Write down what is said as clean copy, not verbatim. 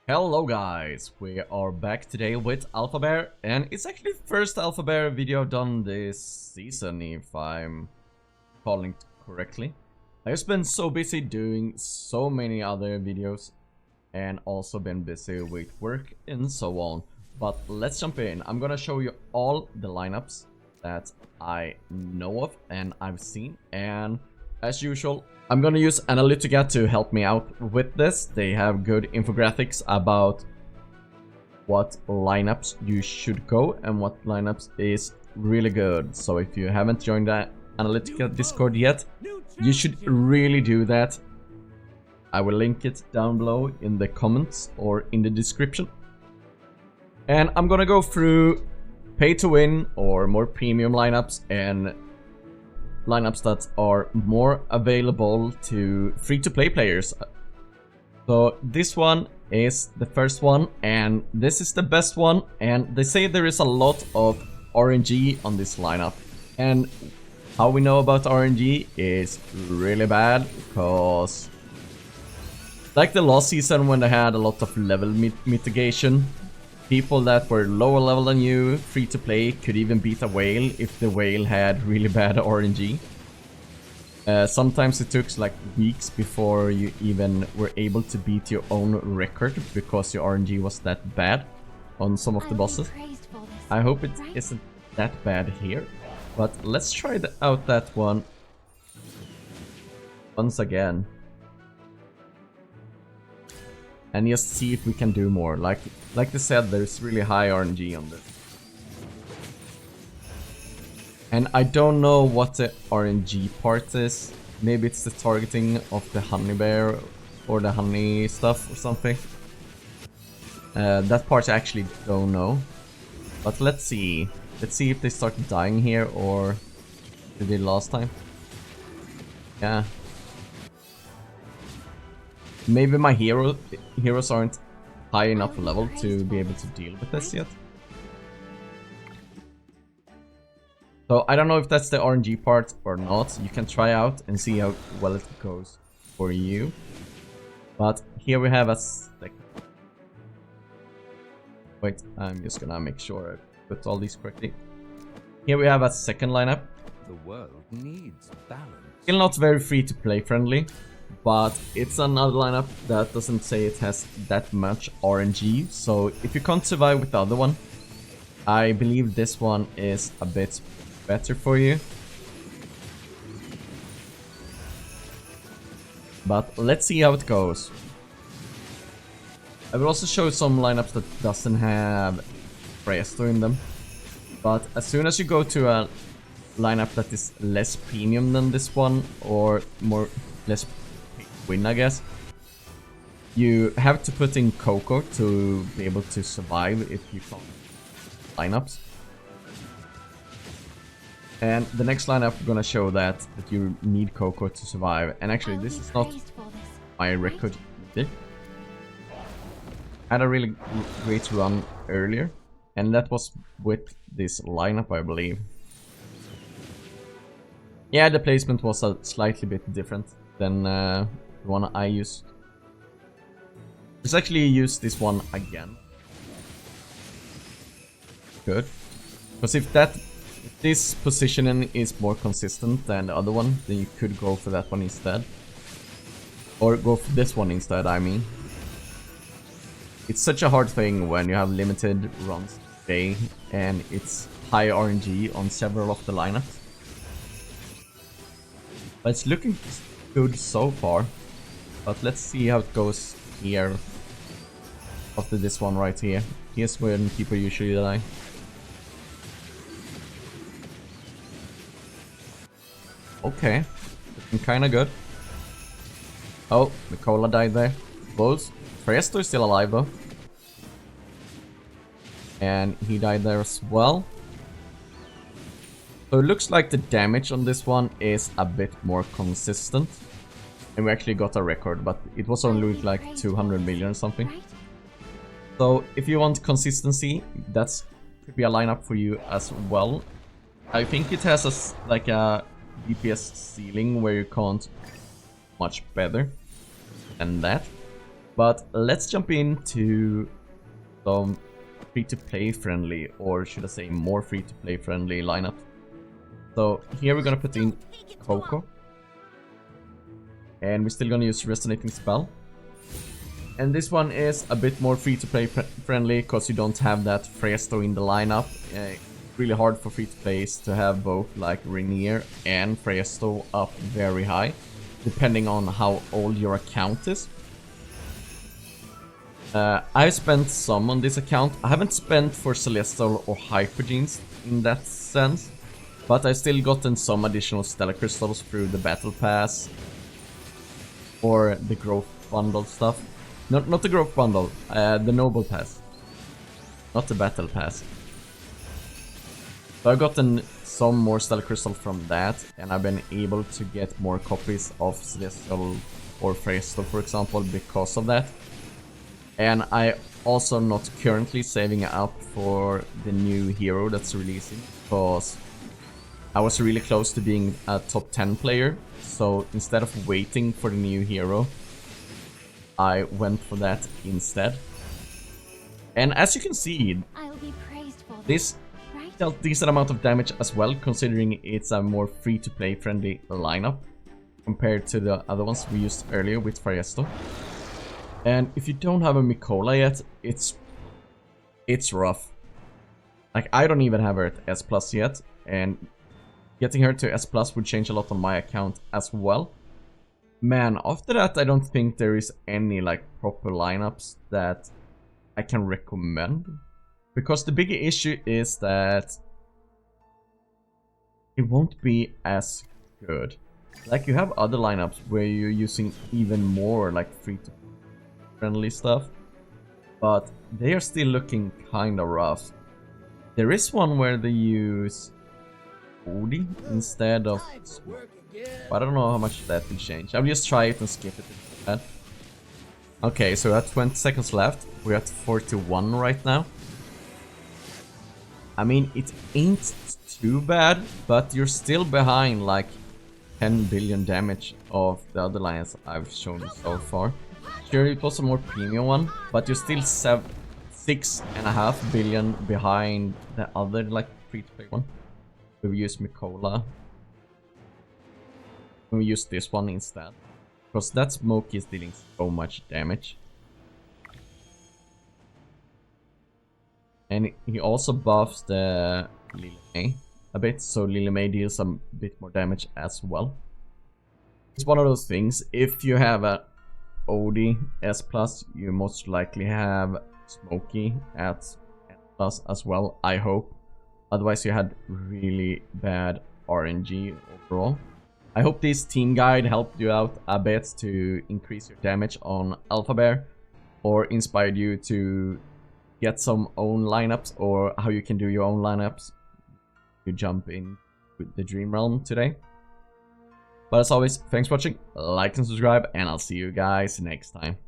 Hello guys, we are back today with Alpha Bear, and it's actually the first Alpha Bear video I've done this season, if I'm calling it correctly. I've just been so busy doing so many other videos and also been busy with work and so on. But let's jump in. I'm gonna show you all the lineups that I know of and I've seen, and as usual, I'm gonna use Analytica to help me out with this. They have good infographics about what lineups you should go and what lineups is really good. So if you haven't joined the Analytica Discord yet, you should really do that. I will link it down below in the comments or in the description. And I'm gonna go through pay to win or more premium lineups and lineups that are more available to free-to-play players. So this one is the first one, and this is the best one, and they say there is a lot of RNG on this lineup. And how we know about RNG is really bad, because like the last season when they had a lot of level mitigation, people that were lower level than you, free to play, could even beat a whale if the whale had really bad RNG. Sometimes it took like weeks before you even were able to beat your own record because your RNG was that bad on some of the bosses. I hope it isn't that bad here, but let's try out that one once again. And just see if we can do more. Like they said, there's really high RNG on this. And I don't know what the RNG part is. Maybe it's the targeting of the honey bear or the honey stuff or something. That part I actually don't know. But let's see. Let's see if they start dying here or they did last time. Yeah. Maybe my heroes aren't high enough level to be able to deal with this yet. So I don't know if that's the RNG part or not. You can try out and see how well it goes for you. But here we have a wait, I'm just gonna make sure I put all these correctly. Here we have a second lineup. The world needs balance. Still not very free to play friendly, but it's another lineup that doesn't say it has that much RNG. So if you can't survive with the other one, I believe this one is a bit better for you. But let's see how it goes. I will also show some lineups that doesn't have Presto in them. But as soon as you go to a lineup that is less premium than this one, or less win, I guess, you have to put in Coco to be able to survive if you can't lineups. And the next lineup I'm gonna show that you need Coco to survive. And actually this is not my record either. I had a really great run earlier, and that was with this lineup, I believe. Yeah, the placement was a slightly bit different than the one I used. Let's actually use this one again. Good. Because if this positioning is more consistent than the other one, then you could go for that one instead. Or go for this one instead, I mean. It's such a hard thing when you have limited runs today and it's high RNG on several of the lineups. But it's looking good so far. But let's see how it goes here. After this one right here. Here's when people usually die. Okay, looking kinda good. Oh, Nicola died there. Close. Presto is still alive though. And he died there as well. So it looks like the damage on this one is a bit more consistent. And we actually got a record, but it was only like 200 million or something. So if you want consistency, that's could be a lineup for you as well. I think it has like a DPS ceiling where you can't much better than that. But let's jump into some free-to-play friendly, or should I say more free-to-play friendly lineup. So here we're gonna put in Coco. And we're still gonna use Resonating Spell. And this one is a bit more free-to-play friendly because you don't have that Fresto in the lineup. Really hard for free-to-plays to have both like Rainier and Fresto up very high, depending on how old your account is. I've spent some on this account. I haven't spent for Celestial or Hypergenes in that sense, but I've still gotten some additional Stellar Crystals through the Battle Pass or the Growth Bundle stuff. Not the Growth Bundle, the Noble Pass, not the Battle Pass. So I've gotten some more Stellar Crystal from that, and I've been able to get more copies of Celestial or Fresto, for example, because of that. And I also not currently saving up for the new hero that's releasing, because I was really close to being a top 10 player. So instead of waiting for the new hero, I went for that instead. And as you can see, I'll be praised for this dealt decent amount of damage as well, considering it's a more free-to-play friendly lineup compared to the other ones we used earlier with Fresto. And if you don't have a Mikola yet, it's rough. Like, I don't even have her at S+ yet, and getting her to S+ would change a lot on my account as well. Man, after that I don't think there is any like proper lineups that I can recommend. Because the bigger issue is that it won't be as good. Like, you have other lineups where you're using even more like free-to-play friendly stuff, but they are still looking kinda rough. There is one where they use Odie instead of Smoke, but I don't know how much that will change. I'll just try it and skip it instead. Okay, so we have 20 seconds left. We're at 41 right now. I mean, it ain't too bad, but you're still behind like 10 billion damage of the other lines I've shown so far. Sure, it was a more premium one, but you're still 6.5 billion behind the other like free-to-play one. We've used Mikola. We use this one instead, because that smoke is dealing so much damage. And he also buffs the Lily May a bit, so Lily May deals a bit more damage as well. It's one of those things, if you have a OD S+, you most likely have Smokey at S+ as well, I hope. Otherwise you had really bad RNG overall. I hope this team guide helped you out a bit to increase your damage on Alpha Bear, or inspired you to get some own lineups, or how you can do your own lineups. You jump in with the Dream Realm today. But as always, thanks for watching, like and subscribe, and I'll see you guys next time.